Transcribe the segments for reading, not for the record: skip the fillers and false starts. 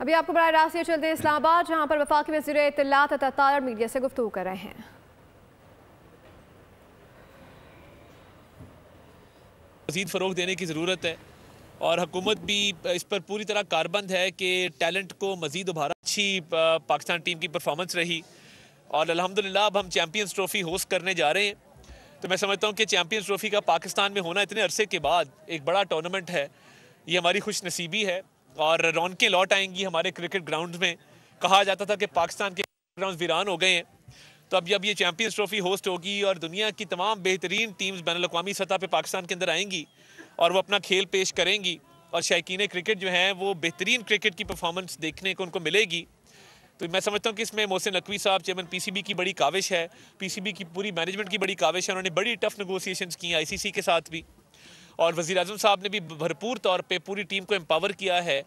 अभी आपको बड़ा रास्ते चलते हैं इस्लामाबाद, जहां पर वफाकी वज़ीर इत्तलात अता मीडिया से गुफ्तगू कर रहे हैं। मज़ीद फ़रोग़ देने की ज़रूरत है और हुकूमत भी इस पर पूरी तरह कारबंद है कि टैलेंट को मज़ीद उभारा। अच्छी पाकिस्तान टीम की परफॉर्मेंस रही और अल्हम्दुलिल्लाह अब हम चैम्पियंस ट्रॉफ़ी होस्ट करने जा रहे हैं। तो मैं समझता हूँ कि चैम्पियंस ट्रॉफ़ी का पाकिस्तान में होना इतने अरसे के बाद एक बड़ा टूर्नामेंट है, ये हमारी खुश नसीबी है और रौनकें लौट आएंगी हमारे क्रिकेट ग्राउंड में। कहा जाता था कि पाकिस्तान के ग्राउंड वीरान हो गए हैं, तो अब जब ये चैम्पियंस ट्रॉफ़ी होस्ट होगी और दुनिया की तमाम बेहतरीन टीम्स बैनुल-अक़वामी सतह पे पाकिस्तान के अंदर आएंगी और वो अपना खेल पेश करेंगी और शायकीन क्रिकेट जो हैं वो बेहतरीन क्रिकेट की परफॉर्मेंस देखने को उनको मिलेगी। तो मैं समझता हूँ कि इसमें मोहसिन नकवी साहब चेयरमैन पीसीबी की बड़ी काविश है, पीसीबी की पूरी मैनेजमेंट की बड़ी काविश है। उन्होंने बड़ी टफ नेगोशिएशंस की आईसीसी के साथ भी और वज़ीर आज़म साहब ने भी भरपूर तौर पे पूरी टीम को एम्पावर किया है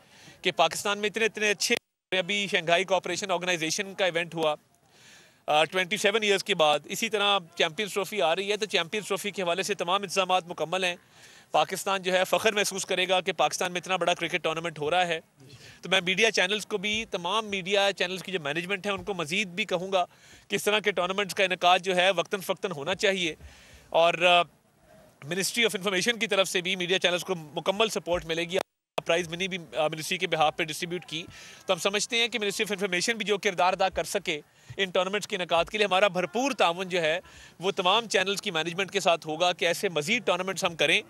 कि पाकिस्तान में इतने इतने अच्छे। अभी शंघाई कोऑपरेशन ऑर्गेनाइजेशन का इवेंट हुआ 27 ईयर्स के बाद, इसी तरह चैम्पियंस ट्रॉफ़ी आ रही है। तो चैम्पियंस ट्रॉफ़ी के हवाले से तमाम इंतज़ामात मुकम्मल हैं। पाकिस्तान जो है फ़ख्र महसूस करेगा कि पाकिस्तान में इतना बड़ा क्रिकेट टूर्नामेंट हो रहा है। तो मैं मीडिया चैनल्स को भी, तमाम मीडिया चैनल्स की जो मैनेजमेंट है उनको मज़ीद भी कहूँगा कि इस तरह के टूर्नामेंट्स का इनेकाद जो है वक्तन फ़क्तन होना चाहिए और मिनिस्ट्री ऑफ इंफॉर्मेशन की तरफ से भी मीडिया चैनल्स को मुकम्मल सपोर्ट मिलेगी। प्राइज़ मनी भी मिनिस्ट्री के बिहाफ पे डिस्ट्रीब्यूट की, तो हम समझते हैं कि मिनिस्ट्री ऑफ इंफॉर्मेशन भी जो किरदार अदा कर सके इन टूर्नामेंट्स के इनेकाद के लिए, हमारा भरपूर ताउन जो है वो तमाम चैनल्स की मैनेजमेंट के साथ होगा कि ऐसे मज़ीद टूर्नामेंट्स हम करें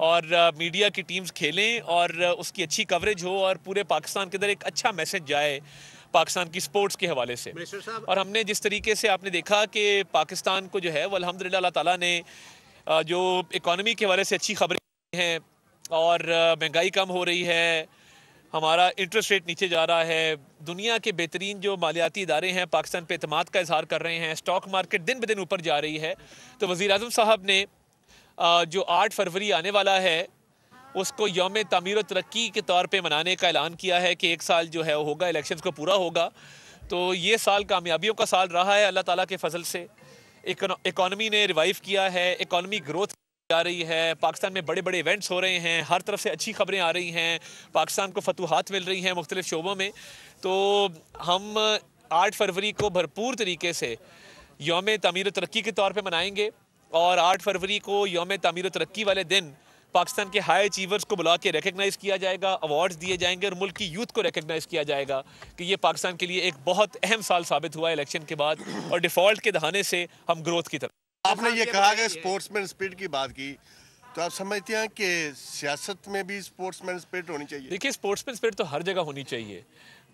और मीडिया की टीम्स खेलें और उसकी अच्छी कवरेज हो और पूरे पाकिस्तान के अंदर एक अच्छा मैसेज जाए पाकिस्तान की स्पोर्ट्स के हवाले से। और हमने जिस तरीके से आपने देखा कि पाकिस्तान को जो है वो अल्हम्दुलिल्लाह अल्लाह ताला ने जो इकॉनमी के हवाले से अच्छी खबरें हैं और महंगाई कम हो रही है, हमारा इंटरेस्ट रेट नीचे जा रहा है, दुनिया के बेहतरीन जो मालियाती इदारे हैं पाकिस्तान पे एतमाद का इजहार कर रहे हैं, स्टॉक मार्केट दिन ब दिन ऊपर जा रही है। तो वज़ीर आज़म साहब ने जो 8 फरवरी आने वाला है उसको यौम तामीर और तरक्की के तौर पे मनाने का ऐलान किया है कि एक साल जो है वो होगा, इलेक्शंस को पूरा होगा। तो ये साल कामयाबियों का साल रहा है अल्लाह ताला के फजल से। इकॉनमी ने रिवाइव किया है, इकॉनमी ग्रोथ आ रही है, पाकिस्तान में बड़े बड़े इवेंट्स हो रहे हैं, हर तरफ से अच्छी खबरें आ रही हैं, पाकिस्तान को फतूहात मिल रही हैं मुख्तलिफ शोबों में। तो हम 8 फरवरी को भरपूर तरीके से यौम तामीर तरक्की के तौर पे मनाएंगे और 8 फरवरी को यौम तामीर तरक्की वाले दिन पाकिस्तान के हाई अचीवर्स को बुला के रिकग्नाइज़ किया जाएगा, अवार्ड्स दिए जाएंगे और मुल्क की यूथ को रिकग्नाइज़ किया जाएगा कि ये पाकिस्तान के लिए एक बहुत अहम साल साबित हुआ है इलेक्शन के बाद और डिफ़ॉल्ट के दहाने से हम ग्रोथ की तरफ। आपने ये कहा कि स्पोर्ट्समैन स्पिरिट की बात की, तो आप समझते हैं कि सियासत में भी स्पोर्ट्समैन स्पिरिट होनी चाहिए? देखिए, स्पोर्ट्समैन स्पिरिट तो हर जगह होनी चाहिए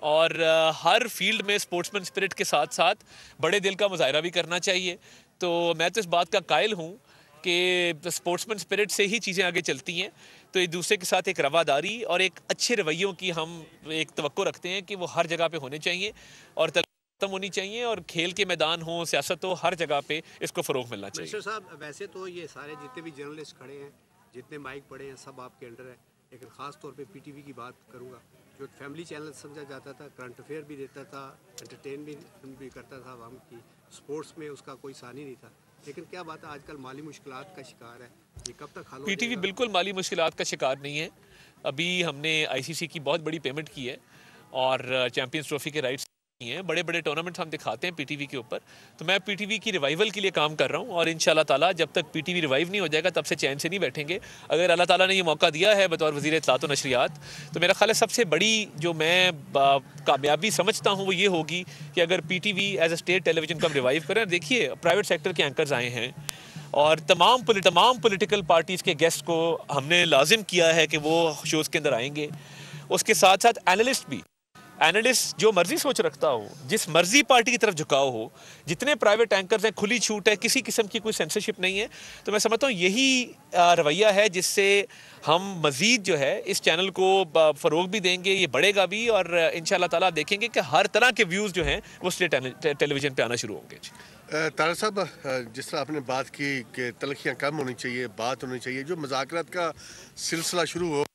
और हर फील्ड में स्पोर्ट्समैन स्पिरिट के साथ साथ बड़े दिल का मुजाहरा भी करना चाहिए। तो मैं तो इस बात का कायल हूँ कि स्पोर्ट्समैन स्पिरिट से ही चीज़ें आगे चलती हैं। तो एक दूसरे के साथ एक रवादारी और एक अच्छे रवैयों की हम एक तवक्को रखते हैं कि वो हर जगह पे होने चाहिए और खत्म होनी चाहिए और खेल के मैदान हो, सियासत हो, हर जगह पे इसको फ़रोग़ मिलना चाहिए। मिनिस्टर साहब, वैसे तो ये सारे जितने भी जर्नलिस्ट खड़े हैं, जितने माइक पड़े हैं, सब आपके अंडर है, लेकिन ख़ास तौर पे पीटीवी की बात करूँगा, जो फैमिली चैनल समझा जाता था, करंट अफेयर भी देता था, एंटरटेनमेंट भी करता था आवाम की, स्पोर्ट्स में उसका कोई सानी नहीं था। लेकिन क्या बात है, आजकल माली मुश्किलात का शिकार है, ये कब तक हल हो पीटीवी जाएगा? बिल्कुल माली मुश्किलात का शिकार नहीं है। अभी हमने आईसीसी की बहुत बड़ी पेमेंट की है और चैम्पियंस ट्रॉफी के राइट्स हैं, बड़े बड़े टूर्नामेंट्स हम दिखाते हैं पीटीवी के ऊपर। तो मैं पीटीवी की रिवाइवल के लिए काम कर रहा हूँ और इंशाल्लाह ताला जब तक पीटीवी रिवाइव नहीं हो जाएगा तब से चैन से नहीं बैठेंगे। अगर अल्लाह ताला ने ये मौका दिया है बतौर वज़ीर इत्तलात व नशरियात, तो मेरा ख्याल है सबसे बड़ी जो मैं कामयाबी समझता हूँ वो ये होगी कि अगर PTV as a state television को हम रिवाइव करें। देखिए, प्राइवेट सेक्टर के एंकर्स आए हैं और तमाम पॉलिटिकल पार्टीज़ के गेस्ट को हमने लाजिम किया है कि वो शोज़ के अंदर आएंगे। उसके साथ साथ एनालिस्ट जो मर्जी सोच रखता हो, जिस मर्जी पार्टी की तरफ झुकाव हो, जितने प्राइवेट एंकर्स हैं, खुली छूट है, किसी किस्म की कोई सेंसरशिप नहीं है। तो मैं समझता हूँ यही रवैया है जिससे हम मज़ीद जो है इस चैनल को फ़रोग़ भी देंगे, ये बढ़ेगा भी और इंशाअल्लाह ताला देखेंगे कि हर तरह के व्यूज़ जो हैं वो स्टेट टेलीविज़न पे आना शुरू होंगे। तारा साहब, जिस तरह आपने बात की कि तलखियाँ कम होनी चाहिए, बात होनी चाहिए, जो मुज़ाकरात का सिलसिला शुरू हो,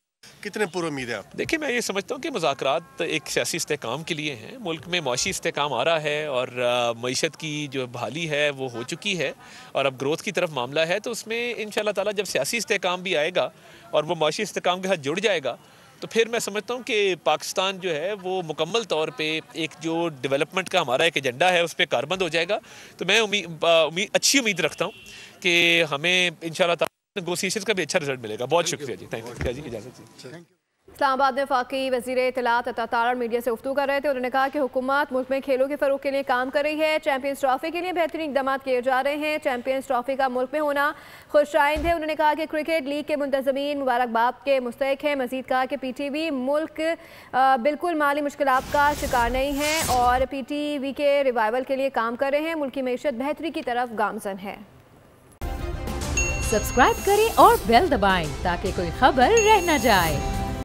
कितने पूरी उम्मीद है आप? देखिए, मैं ये समझता हूँ कि मुज़ाकरात एक सियासी इस्तेहकाम के लिए हैं। मुल्क में मौशी इस्तेहकाम आ रहा है और मईशत की जो बहाली है वो हो चुकी है और अब ग्रोथ की तरफ मामला है। तो उसमें इंशाअल्लाह ताला जब सियासी इस्तेहकाम भी आएगा और वो मौशी इस्तेहकाम के साथ जुड़ जाएगा तो फिर मैं समझता हूँ कि पाकिस्तान जो है वो मुकम्मल तौर पे एक जो डेवलपमेंट का हमारा एक एजेंडा है उस पर कारबंद हो जाएगा। तो मैं अच्छी उम्मीद रखता हूँ कि हमें इंशाल्लाह नेगोशिएशन का भी अच्छा रिजल्ट मिलेगा। बहुत शुक्रिया जी, थैंक यू जी, इजाज़त जी। इस्लामाबाद में वफाकी वज़ीर इत्तलात अता तारड़ मीडिया से गुफ्तगू कर रहे थे। उन्होंने कहा कि हुकूमत मुल्क में खेलों के फ़रोग़ के लिए काम कर रही है। चैंपियंस ट्रॉफी के लिए बेहतरीन इक़दाम किए जा रहे हैं। चैंपियंस ट्रॉफी का मुल्क में होना खुशाइंद है। उन्होंने कहा कि क्रिकेट लीग के मुंतज़मीन मुबारकबाद के मुस्तहिक़ हैं। मज़ीद कहा कि PTV मुल्क बिल्कुल माली मुश्किलात का शिकार नहीं है और PTV के रिवाइवल के लिए काम कर रहे हैं। मुल्क की मईशत बेहतरी की तरफ गामज़न है। सब्सक्राइब करें और बेल दबाएं ताकि कोई खबर रह न जाए।